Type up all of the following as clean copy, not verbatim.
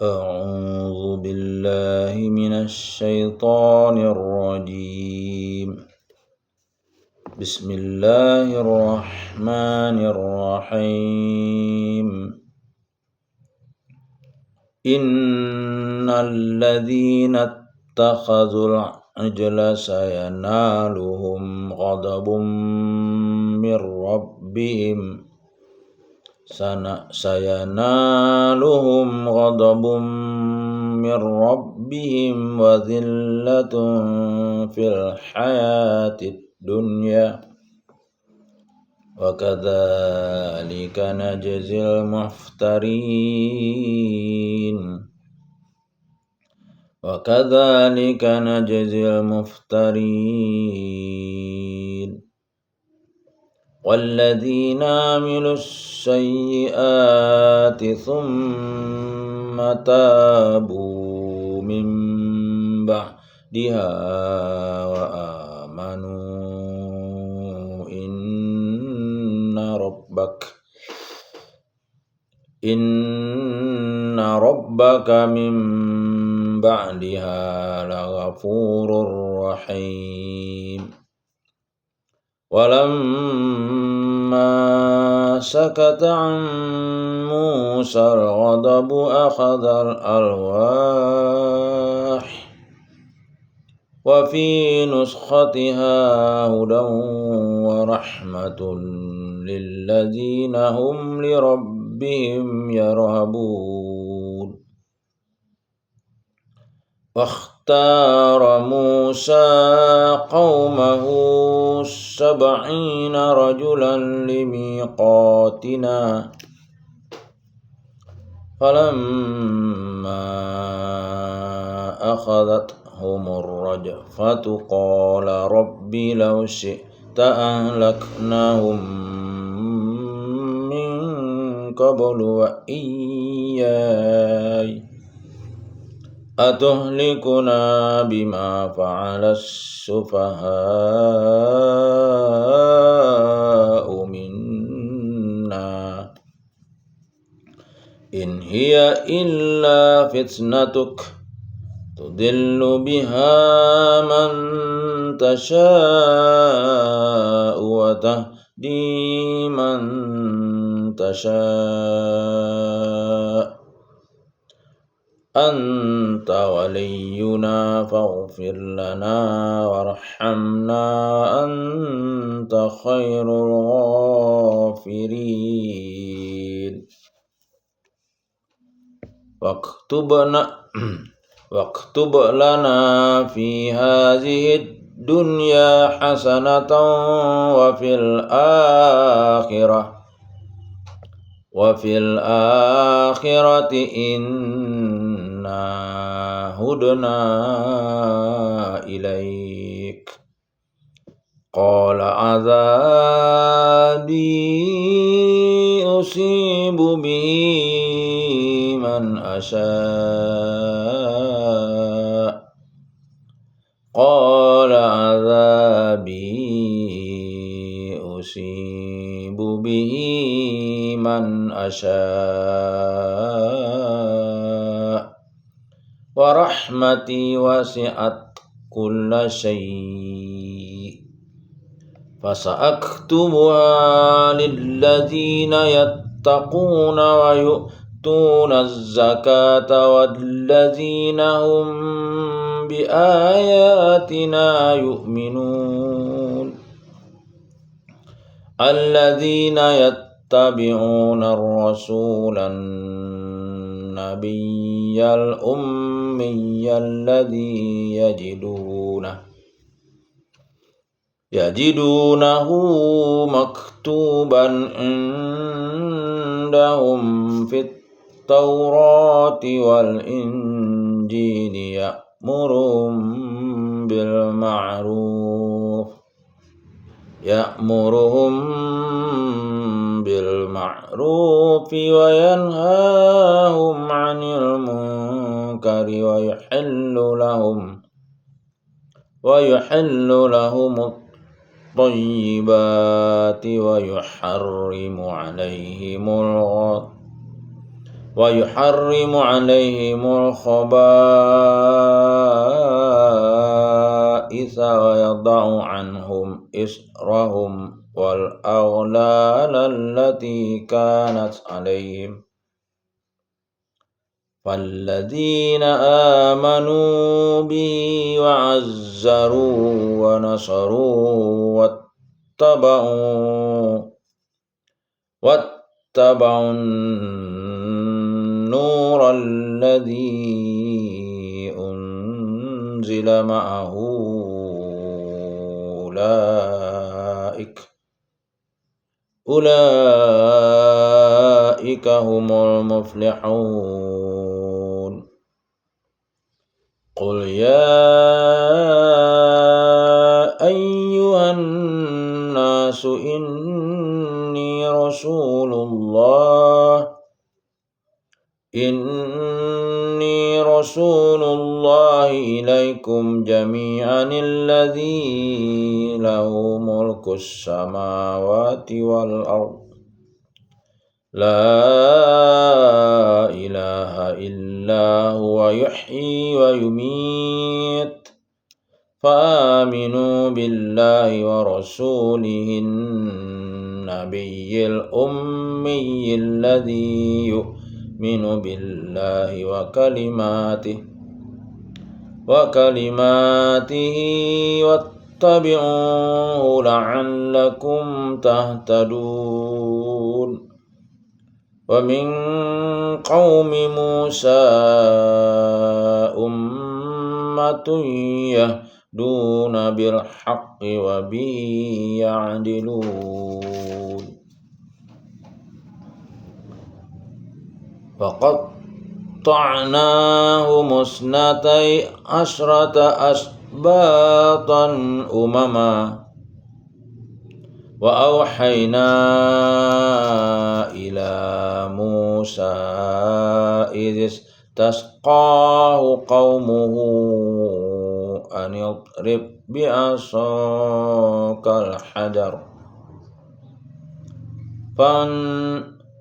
أعوذ بالله من الشيطان الرجيم. بسم الله الرحمن الرحيم. إن الذين اتخذوا العجل سينالهم غضب من ربهم وذلة في الحياة الدنيا وكذلك نجزي المفترين والذين عملوا السيئات ثم تابوا من بعدها وآمنوا إن ربك من بعدها لغفور رحيم. ولما سكت عن موسى الغضب أخذ الألواح وفي نسختها هدى ورحمة للذين هم لربهم يرهبون. واختار موسى قومه 70 رجلا لميقاتنا فلما أخذتهم الرجفة قال رب لو شئت أهلكناهم من قبل وإياي أتهلكنا بما فعل السفهاء منا إن هي إلا فتنتك تضل بها من تشاء وتهدي من تشاء أنت ولينا فاغفر لنا وارحمنا أنت خير الغافرين. واكتب لنا في هذه الدنيا حسنة وفي الآخرة إنا هدنا إليك. قال عذابي أصيب به من أشاء ورحمتي وسعت كل شيء فسأكتبها للذين يتقون ويؤتون الزكاة والذين هم بآياتنا يؤمنون. الذين يتبعون الرسول النبي الأمي الذي يجدونه مكتوبا عندهم في التوراة والإنجيل يأمرهم بالمعروف وينهاهم عن المنكر ويحل لهم الطيبات ويحرم عليهم ويحرم عليهم الخبائث ويضع عنهم إصرهم والأغلال التي كانت عليهم فالذين آمنوا به وعزروه ونصروه واتبعوا النور الذي أنزل معه أولئك هم المفلحون قل يا أيها الناس إني رسول الله إليكم جميعا الذي له ملك السماوات والأرض لا إله إلا هو يحيي ويميت فآمنوا بالله ورسوله النبي الأمي الذي يؤمن بالله وكلماته واتبعوه لعلكم تهتدون ومن قوم موسى أمة يهدون بالحق وبه يعدلون فقطعناهم 12 أسباطا أمما وأوحينا إلى موسى إذ استسقاه قومه أن اضرب بعصاك الحجر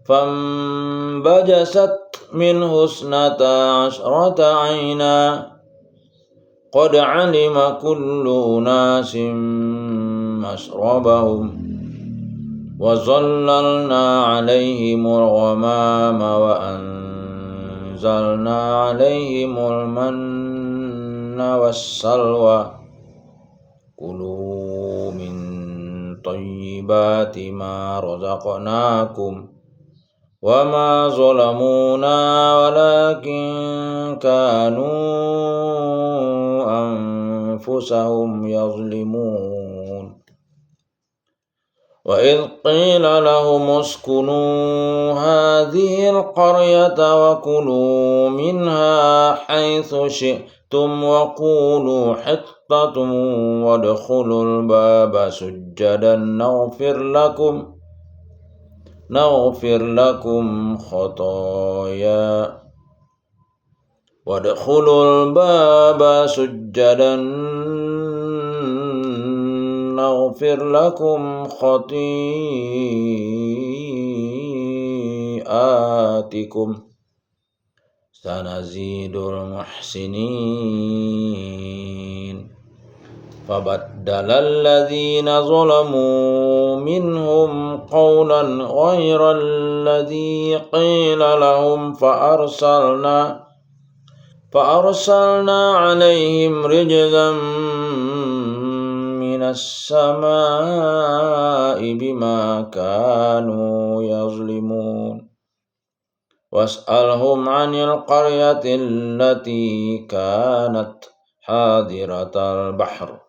فانبجست منه 12 عينا قد علم كل أناس مشربهم وظللنا عليهم الغمام وأنزلنا عليهم المن والسلوى كلوا من طيبات ما رزقناكم وما ظلمونا ولكن كانوا أنفسهم يظلمون وإذ قيل لهم اسكنوا هذه القرية وكلوا منها حيث شئتم وقولوا حطة وادخلوا الباب سجدا نغفر لكم خطيئاتكم سنزيد المحسنين فبدل الذين ظلموا منهم قولا غير الذي قيل لهم فأرسلنا عليهم رجزا من السماء بما كانوا يظلمون واسألهم عن القرية التي كانت حاضرة البحر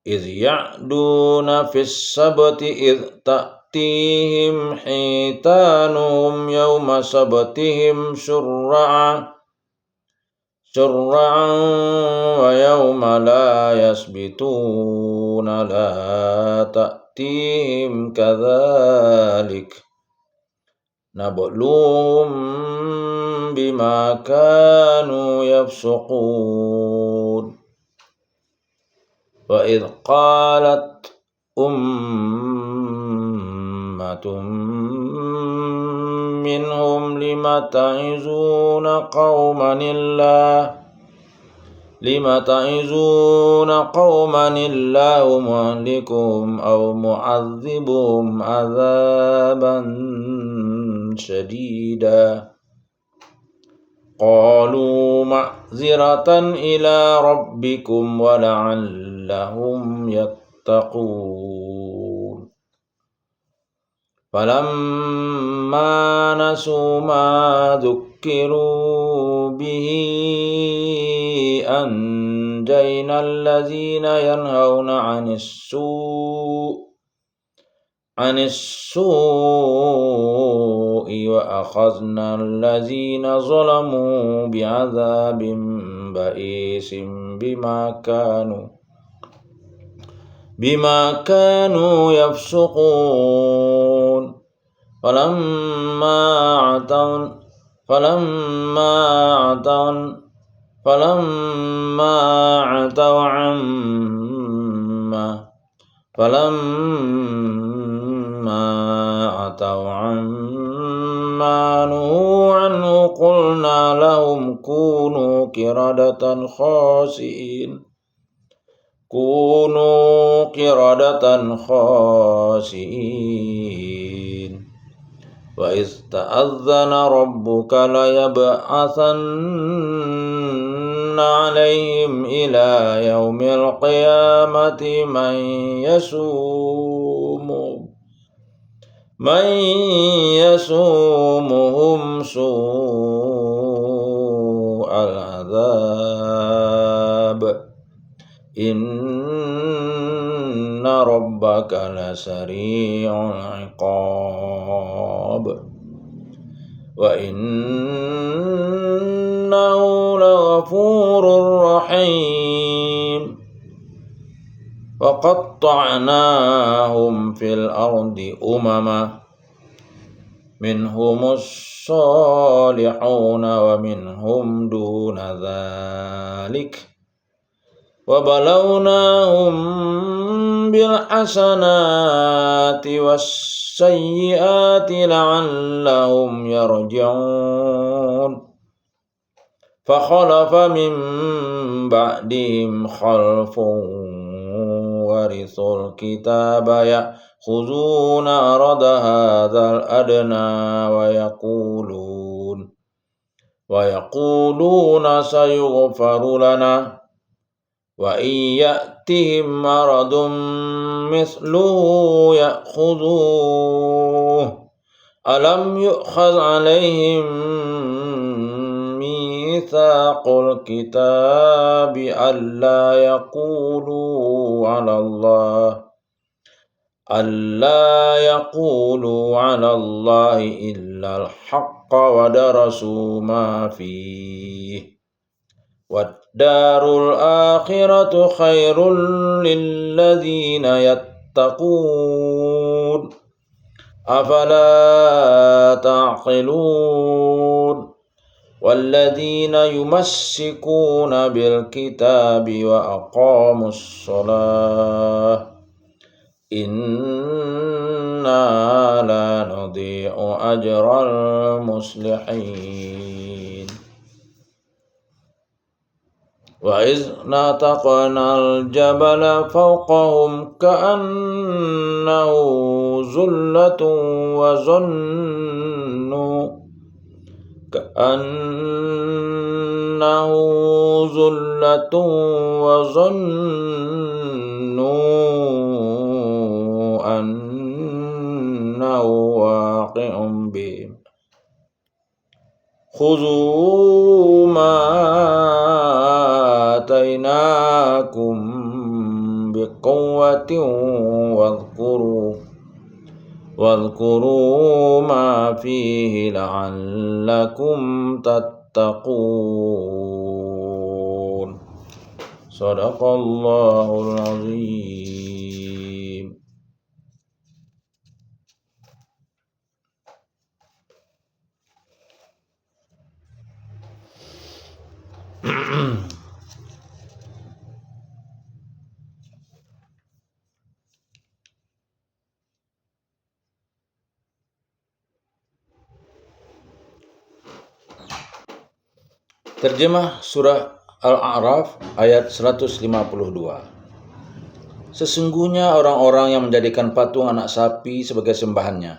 إذ يعدون في السبت إذ تأتيهم حيتانهم يوم سبتهم شرعا ويوم لا يسبتون لا تأتيهم كذلك نبلوهم بما كانوا يفسقون وإذ قالت أمة منهم لم تعظون قوما الله مهلكهم أو معذبهم عذابا شديدا قالوا معذرة إلى ربكم ولعلهم يتقون فلما نسوا ما ذكروا به أنجينا الذين ينهون عن السوء وأخذنا الذين ظلموا بعذاب بئيس بما كانوا يفسقون فلما عتوا عما نهوا عنه قلنا لهم كونوا قردة خاسئين وإذ تأذن ربك ليبعثن عليهم إلى يوم القيامة من يسومهم سوء العذاب إن ربك لسريع العقاب وإنه لغفور رحيم وقطعناهم في الأرض أمما منهم الصالحون ومنهم دون ذلك وبلوناهم بالحسنات والسيئات لعلهم يرجعون فخلف من بعدهم خلف ورثوا الكتاب يأخذون عرض هذا الأدنى ويقولون سيغفر لنا وإن يأتهم مرض مثله يأخذوه ألم يؤخذ عليهم ميثاق الكتاب ألا يقولوا على الله إلا الحق ودرسوا ما فيه والدار الآخرة خير للذين يتقون أفلا تعقلون والذين يمسكون بالكتاب وأقاموا الصلاة إنا لا نضيع أجر المصلحين وإذ نتقنا الجبل فوقهم كأنه ظلة وظنوا أنه واقع بهم خذوا ما آتيناكم بقوة واذكروا ما فيه لعلكم تتقون صدق الله العظيم. Terjemah surah Al-A'raf ayat 152. Sesungguhnya orang-orang yang menjadikan patung anak sapi sebagai sembahannya,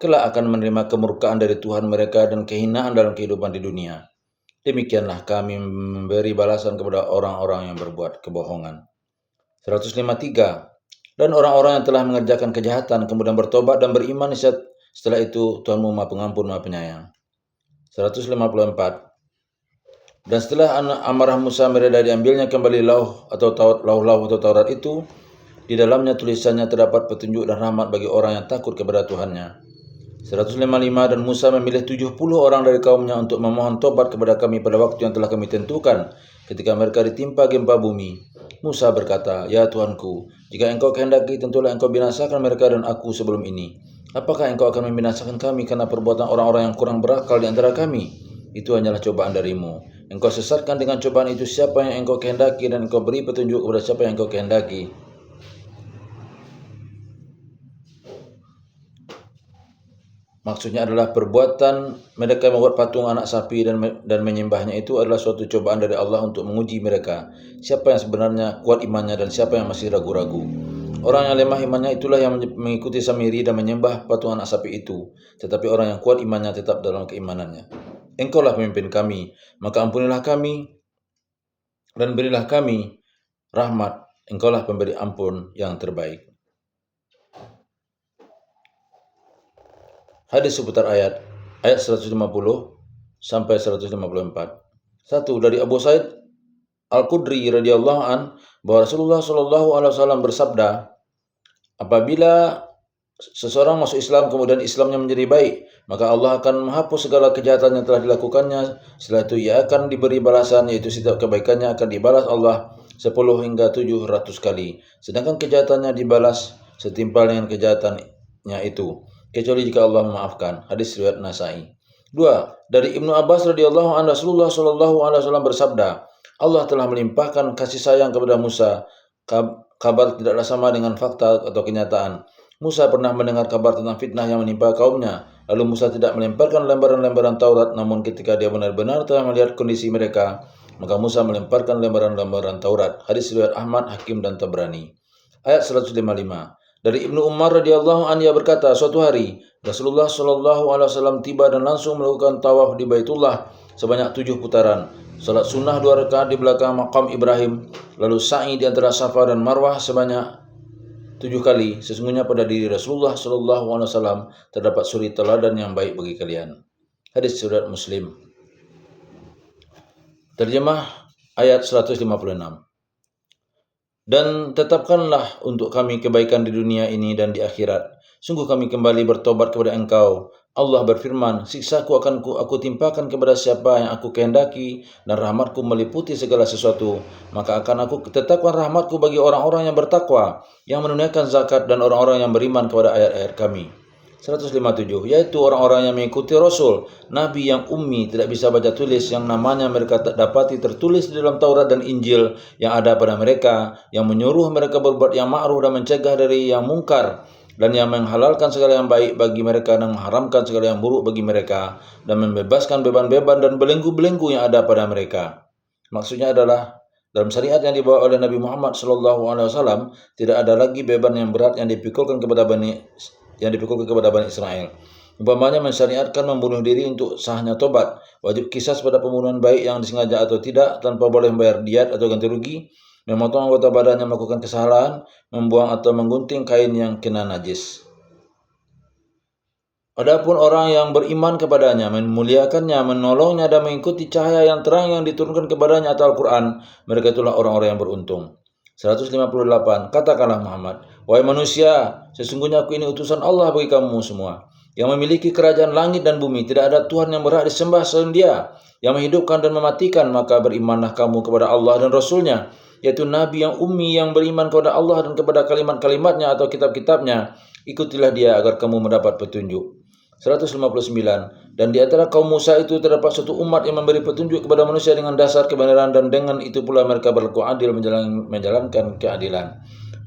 kelak akan menerima kemurkaan dari Tuhan mereka dan kehinaan dalam kehidupan di dunia. Demikianlah kami memberi balasan kepada orang-orang yang berbuat kebohongan. 153. Dan orang-orang yang telah mengerjakan kejahatan kemudian bertobat dan beriman, setelah itu Tuhanmu Maha Pengampun Maha Penyayang. 154. Dan setelah amarah Musa mereda diambilnya kembali lauh atau Taurat itu, di dalamnya tulisannya terdapat petunjuk dan rahmat bagi orang yang takut kepada Tuhannya. 155. Dan Musa memilih 70 orang dari kaumnya untuk memohon tobat kepada kami pada waktu yang telah kami tentukan, ketika mereka ditimpa gempa bumi. Musa berkata, "Ya Tuhanku, jika engkau kehendaki, tentulah engkau binasakan mereka dan aku sebelum ini. Apakah engkau akan membinasakan kami karena perbuatan orang-orang yang kurang berakal di antara kami? Itu hanyalah cobaan darimu. Engkau sesatkan dengan cobaan itu siapa yang engkau kehendaki, dan engkau beri petunjuk kepada siapa yang engkau kehendaki." Maksudnya adalah perbuatan mereka membuat patung anak sapi dan menyembahnya itu adalah suatu cobaan dari Allah untuk menguji mereka, siapa yang sebenarnya kuat imannya dan siapa yang masih ragu-ragu. Orang yang lemah imannya itulah yang mengikuti Samiri dan menyembah patung anak sapi itu, tetapi orang yang kuat imannya tetap dalam keimanannya. Engkaulah pemimpin kami, maka ampunilah kami dan berilah kami rahmat. Engkaulah pemberi ampun yang terbaik. Hadis seputar ayat 150 sampai 154. 1. Dari Abu Sa'id Al-Khudri radhiyallahu an bahwa Rasulullah sallallahu alaihi wasallam bersabda, apabila seseorang masuk Islam kemudian Islamnya menjadi baik, maka Allah akan menghapus segala kejahatan yang telah dilakukannya. Setelah itu ia akan diberi balasan, yaitu setiap kebaikannya akan dibalas Allah 10 hingga 700 kali, sedangkan kejahatannya dibalas setimpal dengan kejahatannya itu, kecuali jika Allah memaafkan. Hadis riwayat Nasai. 2. Dari Ibnu Abbas radhiyallahu anhu, Rasulullah sallallahu alaihi wasallam bersabda, Allah telah melimpahkan kasih sayang kepada Musa. Kabar tidaklah sama dengan fakta atau kenyataan. Musa pernah mendengar kabar tentang fitnah yang menimpa kaumnya. Lalu Musa tidak melemparkan lembaran-lembaran Taurat, namun ketika dia benar-benar telah melihat kondisi mereka, maka Musa melemparkan lembaran-lembaran Taurat. Hadis riwayat Ahmad, Hakim dan Tabrani. Ayat 155. Dari Ibnu Umar radhiyallahu anhu, ia berkata, suatu hari Rasulullah sallallahu alaihi wasallam tiba dan langsung melakukan tawaf di Baitullah sebanyak 7 putaran. Salat sunnah 2 rakaat di belakang maqam Ibrahim, lalu sa'i di antara Safa dan Marwah sebanyak 7 kali. Sesungguhnya pada diri Rasulullah sallallahu alaihi wasallam terdapat suri teladan yang baik bagi kalian. Hadis riwayat Muslim. Terjemah ayat 156. Dan tetapkanlah untuk kami kebaikan di dunia ini dan di akhirat. Sungguh kami kembali bertobat kepada Engkau. Allah berfirman, siksaku akan aku timpakan kepada siapa yang aku kehendaki, dan rahmatku meliputi segala sesuatu. Maka akan aku tetapkan rahmatku bagi orang-orang yang bertakwa, yang menunaikan zakat, dan orang-orang yang beriman kepada ayat-ayat kami. 157, yaitu orang-orang yang mengikuti Rasul, Nabi yang ummi, tidak bisa baca tulis, yang namanya mereka tak dapati tertulis di dalam Taurat dan Injil yang ada pada mereka, yang menyuruh mereka berbuat yang ma'ruf dan mencegah dari yang mungkar, dan yang menghalalkan segala yang baik bagi mereka dan mengharamkan segala yang buruk bagi mereka, dan membebaskan beban-beban dan belenggu-belenggu yang ada pada mereka. Maksudnya adalah dalam syariat yang dibawa oleh Nabi Muhammad SAW, tidak ada lagi beban yang berat yang dipikulkan kepada Bani Israel. Umpamanya mensyariatkan membunuh diri untuk sahnya tobat, wajib kisas pada pembunuhan baik yang disengaja atau tidak, tanpa boleh membayar diat atau ganti rugi, memotong anggota badannya melakukan kesalahan, membuang atau menggunting kain yang kena najis. Adapun orang yang beriman kepadanya, memuliakannya, menolongnya dan mengikuti cahaya yang terang yang diturunkan kepadanya atau Al-Quran, mereka itulah orang-orang yang beruntung. 158. Katakanlah Muhammad, wahai manusia, sesungguhnya aku ini utusan Allah bagi kamu semua, yang memiliki kerajaan langit dan bumi. Tidak ada Tuhan yang berhak disembah selain Dia, yang menghidupkan dan mematikan. Maka berimanlah kamu kepada Allah dan Rasulnya, yaitu Nabi yang ummi, yang beriman kepada Allah dan kepada kalimat-kalimatnya atau kitab-kitabnya. Ikutilah Dia agar kamu mendapat petunjuk. 159. Dan di antara kaum Musa itu terdapat suatu umat yang memberi petunjuk kepada manusia dengan dasar kebenaran, dan dengan itu pula mereka berlaku adil, menjalankan keadilan.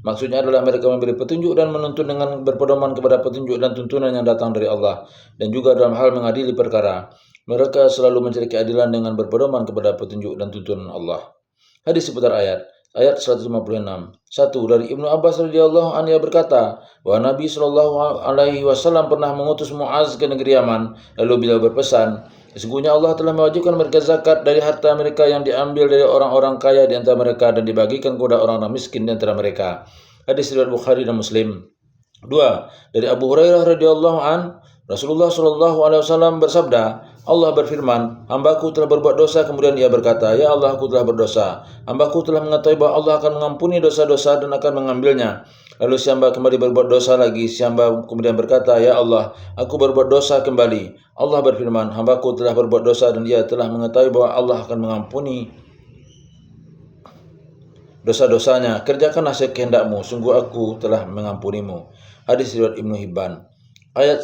Maksudnya adalah mereka memberi petunjuk dan menuntun dengan berpedoman kepada petunjuk dan tuntunan yang datang dari Allah, dan juga dalam hal mengadili perkara. Mereka selalu mencari keadilan dengan berpedoman kepada petunjuk dan tuntunan Allah. Hadis seputar ayat 156. 1. Dari Ibnu Abbas radhiyallahu anhu ia berkata, bahwa Nabi Shallallahu alaihi wasallam pernah mengutus Muaz ke negeri Yaman, lalu beliau berpesan, sesungguhnya Allah telah mewajibkan mereka zakat dari harta mereka yang diambil dari orang-orang kaya di antara mereka dan dibagikan kepada orang-orang miskin di antara mereka. Hadis riwayat Bukhari dan Muslim. 2. Dari Abu Hurairah radhiyallahu an, Rasulullah Shallallahu alaihi wasallam bersabda, Allah berfirman, hambaku telah berbuat dosa, kemudian ia berkata, ya Allah, aku telah berdosa. Hambaku telah mengetahui bahwa Allah akan mengampuni dosa-dosa dan akan mengambilnya. Lalu si hamba kembali berbuat dosa lagi. Si hamba kemudian berkata, ya Allah, aku berbuat dosa kembali. Allah berfirman, hambaku telah berbuat dosa dan ia telah mengetahui bahwa Allah akan mengampuni dosa-dosanya. Kerjakanlah sekehendakmu, sungguh aku telah mengampunimu. Hadis riwayat Ibnu Hibban. Ayat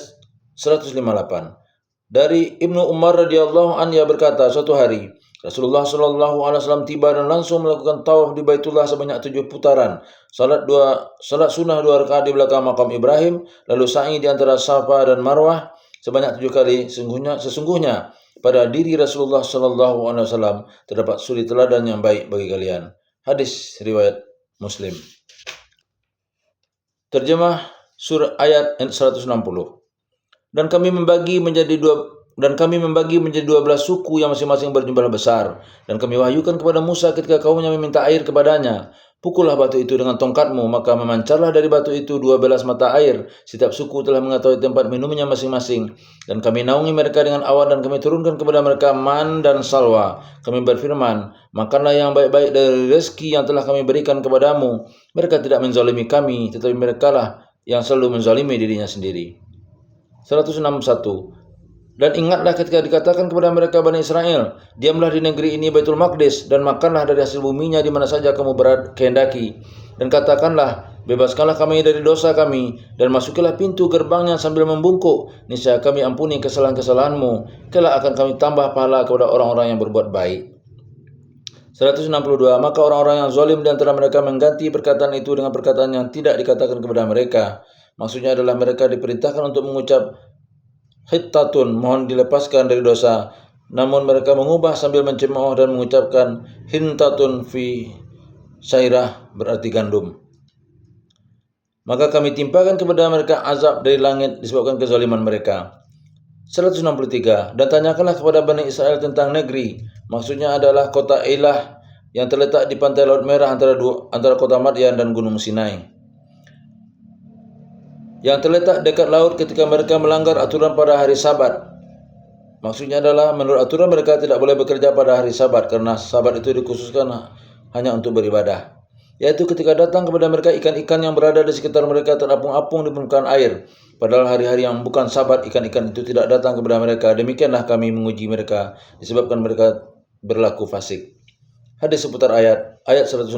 158. Dari Ibnu Umar radhiyallahu anhu ia berkata, suatu hari Rasulullah Shallallahu alaihi wasallam tiba dan langsung melakukan tawaf di Baitullah sebanyak 7 putaran. Salat sunnah 2 rakaat di belakang makam Ibrahim, lalu sa'i di antara Safa dan Marwah sebanyak 7 kali. Sesungguhnya pada diri Rasulullah Shallallahu alaihi wasallam terdapat suri teladan yang baik bagi kalian. Hadis riwayat Muslim. Terjemah surah ayat 160. Dan kami membagi menjadi 12 suku yang masing-masing berjumlah besar. Dan kami wahyukan kepada Musa ketika kaumnya meminta air kepadanya, pukullah batu itu dengan tongkatmu, maka memancarlah dari batu itu 12 mata air. Setiap suku telah mengetahui tempat minumnya masing-masing. Dan kami naungi mereka dengan awan dan kami turunkan kepada mereka man dan salwa. Kami berfirman, makanlah yang baik-baik dari rezeki yang telah kami berikan kepadamu. Mereka tidak menzalimi kami, tetapi merekalah yang selalu menzalimi dirinya sendiri. 161. Dan ingatlah ketika dikatakan kepada mereka Bani Israel, diamlah di negeri ini Baitul Maqdis dan makanlah dari hasil buminya di mana saja kamu kehendaki. Dan katakanlah, bebaskanlah kami dari dosa kami dan masukilah pintu gerbangnya sambil membungkuk. Niscaya kami ampuni kesalahan-kesalahanmu. Kelak akan kami tambah pahala kepada orang-orang yang berbuat baik. 162. Maka orang-orang yang zalim di antara mereka mengganti perkataan itu dengan perkataan yang tidak dikatakan kepada mereka. Maksudnya adalah mereka diperintahkan untuk mengucap hittatun, mohon dilepaskan dari dosa. Namun mereka mengubah sambil mencemooh dan mengucapkan hintatun fi syairah, berarti gandum. Maka kami timpakan kepada mereka azab dari langit disebabkan kezaliman mereka. 163. Dan tanyakanlah kepada Bani Israel tentang negeri. Maksudnya adalah kota Eilah yang terletak di pantai Laut Merah antara kota Madyan dan Gunung Sinai, yang terletak dekat laut ketika mereka melanggar aturan pada hari Sabat. Maksudnya adalah menurut aturan mereka tidak boleh bekerja pada hari Sabat karena Sabat itu dikhususkan hanya untuk beribadah. Yaitu ketika datang kepada mereka ikan-ikan yang berada di sekitar mereka terapung-apung di permukaan air. Padahal hari-hari yang bukan Sabat ikan-ikan itu tidak datang kepada mereka. Demikianlah kami menguji mereka disebabkan mereka berlaku fasik. Hadis seputar ayat 160.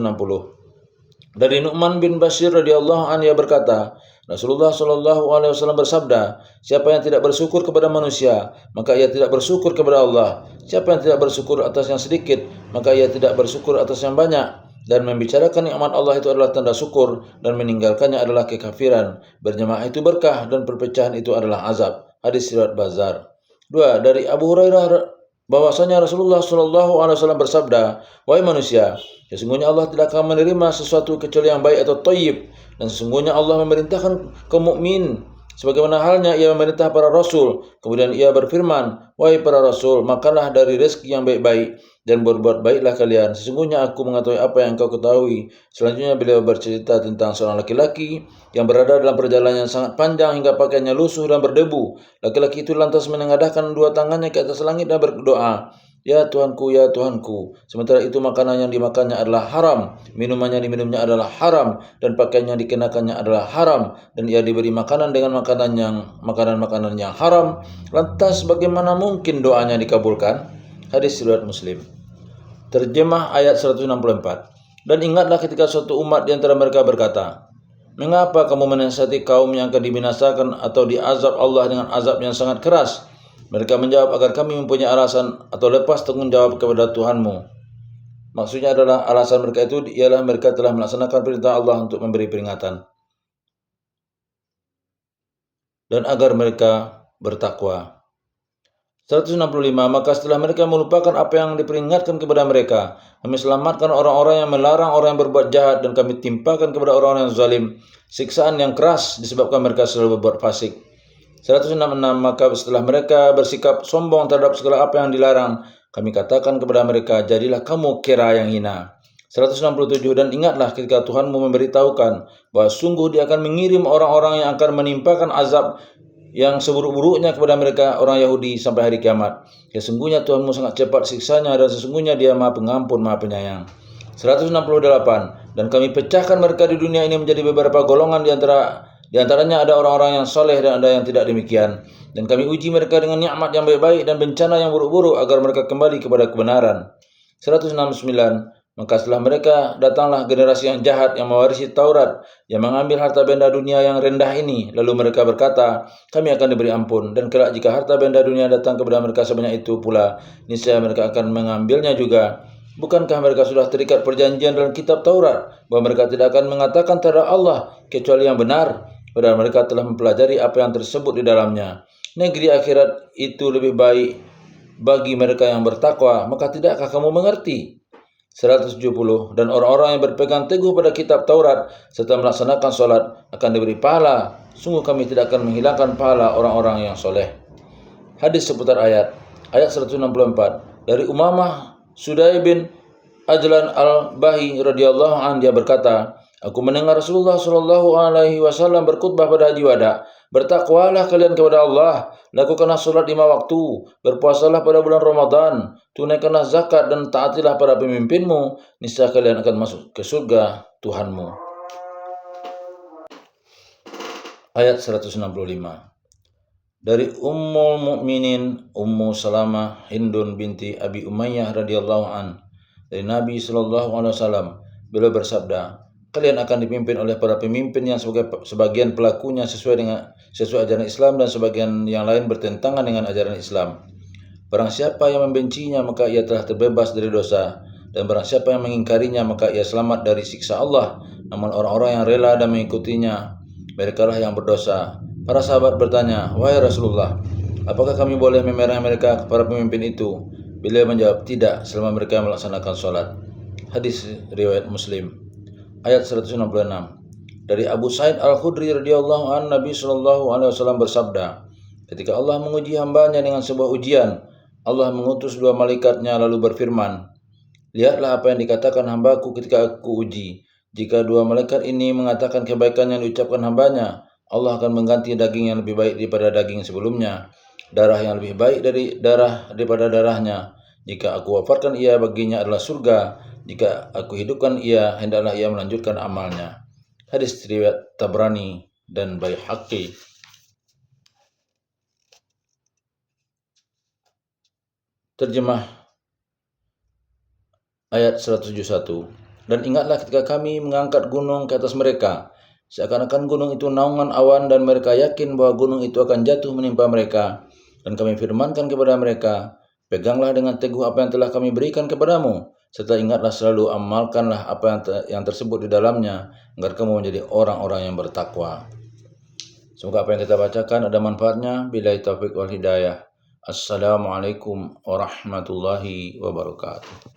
Dari Nu'man bin Bashir radhiyallahu anhu ia berkata, Rasulullah Shallallahu alaihi wasallam bersabda, siapa yang tidak bersyukur kepada manusia, maka ia tidak bersyukur kepada Allah. Siapa yang tidak bersyukur atas yang sedikit, maka ia tidak bersyukur atas yang banyak. Dan membicarakan nikmat Allah itu adalah tanda syukur, dan meninggalkannya adalah kekafiran. Berjamaah itu berkah, dan perpecahan itu adalah azab. Hadis riwayat Bazar. 2. Dari Abu Hurairah bahwasanya Rasulullah Shallallahu alaihi wasallam bersabda, wahai manusia, sesungguhnya Allah tidak akan menerima sesuatu kecuali yang baik atau thayyib, dan sesungguhnya Allah memerintahkan kaum mukmin sebagaimana halnya ia memerintah para rasul. Kemudian ia berfirman, wahai para rasul, makanlah dari rezeki yang baik-baik dan berbuat baiklah kalian. Sesungguhnya aku mengetahui apa yang kau ketahui. Selanjutnya beliau bercerita tentang seorang laki-laki yang berada dalam perjalanan yang sangat panjang hingga pakaiannya lusuh dan berdebu. Laki-laki itu lantas menengadahkan 2 tangannya ke atas langit dan berdoa, ya Tuhanku, ya Tuhanku. Sementara itu makanan yang dimakannya adalah haram, minuman yang diminumnya adalah haram, dan pakaian yang dikenakannya adalah haram, dan ia diberi makanan dengan makanan-makanan yang haram. Lantas bagaimana mungkin doanya dikabulkan? Hadis riwayat Muslim. Terjemah ayat 164. Dan ingatlah ketika suatu umat di antara mereka berkata, mengapa kamu menasihati kaum yang akan dibinasakan atau diazab Allah dengan azab yang sangat keras? Mereka menjawab, agar kami mempunyai alasan atau lepas tanggung jawab kepada Tuhanmu. Maksudnya adalah alasan mereka itu ialah mereka telah melaksanakan perintah Allah untuk memberi peringatan, dan agar mereka bertakwa. 165. Maka setelah mereka melupakan apa yang diperingatkan kepada mereka, kami selamatkan orang-orang yang melarang orang yang berbuat jahat, dan kami timpakan kepada orang-orang yang zalim siksaan yang keras disebabkan mereka selalu berbuat fasik. 166. Maka setelah mereka bersikap sombong terhadap segala apa yang dilarang, kami katakan kepada mereka, jadilah kamu kira yang hina. 167. Dan ingatlah ketika Tuhanmu memberitahukan bahwa sungguh Dia akan mengirim orang-orang yang akan menimpakan azab yang seburuk-buruknya kepada mereka orang Yahudi sampai hari kiamat. Sesungguhnya Tuhanmu sangat cepat siksanya, dan sesungguhnya Dia Maha Pengampun, Maha Penyayang. 168. Dan kami pecahkan mereka di dunia ini menjadi beberapa golongan, di antaranya ada orang-orang yang soleh dan ada yang tidak demikian. Dan kami uji mereka dengan nikmat yang baik-baik dan bencana yang buruk-buruk agar mereka kembali kepada kebenaran. 169. Maka setelah mereka datanglah generasi yang jahat yang mewarisi Taurat, yang mengambil harta benda dunia yang rendah ini. Lalu mereka berkata, kami akan diberi ampun, dan kelak jika harta benda dunia datang kepada mereka sebanyak itu pula, niscaya mereka akan mengambilnya juga. Bukankah mereka sudah terikat perjanjian dalam kitab Taurat bahwa mereka tidak akan mengatakan terhadap Allah kecuali yang benar, padahal mereka telah mempelajari apa yang tersebut di dalamnya. Negeri akhirat itu lebih baik bagi mereka yang bertakwa, maka tidakkah kamu mengerti? 170. Dan orang-orang yang berpegang teguh pada kitab Taurat serta melaksanakan sholat akan diberi pahala. Sungguh kami tidak akan menghilangkan pahala orang-orang yang soleh. Hadis seputar ayat 164. Dari Umamah Sudai bin Ajlan al-Bahi radhiyallahu anhu, dia berkata, aku mendengar Rasulullah sallallahu alaihi wasallam berkhutbah pada haji wada. Bertakwalah kalian kepada Allah, lakukanlah salat 5 waktu, berpuasalah pada bulan Ramadan, tunaikanlah zakat dan taatilah para pemimpinmu, niscaya kalian akan masuk ke surga Tuhanmu. Ayat 165. Dari Ummul Mukminin Ummu Salamah Hindun binti Abi Umayyah radhiyallahu an, dari Nabi sallallahu alaihi wasallam, beliau bersabda, kalian akan dipimpin oleh para pemimpin yang sebagian pelakunya sesuai ajaran Islam dan sebagian yang lain bertentangan dengan ajaran Islam. Barang siapa yang membencinya maka ia telah terbebas dari dosa, dan barang siapa yang mengingkarinya maka ia selamat dari siksa Allah. Namun orang-orang yang rela dan mengikutinya, merekalah yang berdosa. Para sahabat bertanya, wahai Rasulullah, apakah kami boleh memerah mereka para pemimpin itu? Beliau menjawab, tidak, selama mereka melaksanakan sholat. Hadis riwayat Muslim. Ayat 166. Dari Abu Sa'id Al-Khudri radhiyallahu anhu, Nabi sallallahu alaihi wasallam bersabda, ketika Allah menguji hambanya dengan sebuah ujian, Allah mengutus 2 malaikatnya lalu berfirman, lihatlah apa yang dikatakan hambaku ketika aku uji. Jika 2 malaikat ini mengatakan kebaikan yang diucapkan hambanya, Allah akan mengganti daging yang lebih baik daripada daging sebelumnya, darah yang lebih baik daripada darahnya. Jika aku wafatkan ia, baginya adalah surga. Jika aku hidupkan ia, hendaklah ia melanjutkan amalnya. Hadis riwayat Tabrani dan Baihaqi. Terjemah ayat 171. Dan ingatlah ketika kami mengangkat gunung ke atas mereka, seakan-akan gunung itu naungan awan, dan mereka yakin bahwa gunung itu akan jatuh menimpa mereka. Dan kami firmankan kepada mereka, peganglah dengan teguh apa yang telah kami berikan kepadamu, serta ingatlah selalu, amalkanlah apa yang tersebut di dalamnya, agar kamu menjadi orang-orang yang bertakwa. Semoga apa yang kita bacakan ada manfaatnya. Billahi taufiq wal hidayah. Assalamualaikum warahmatullahi wabarakatuh.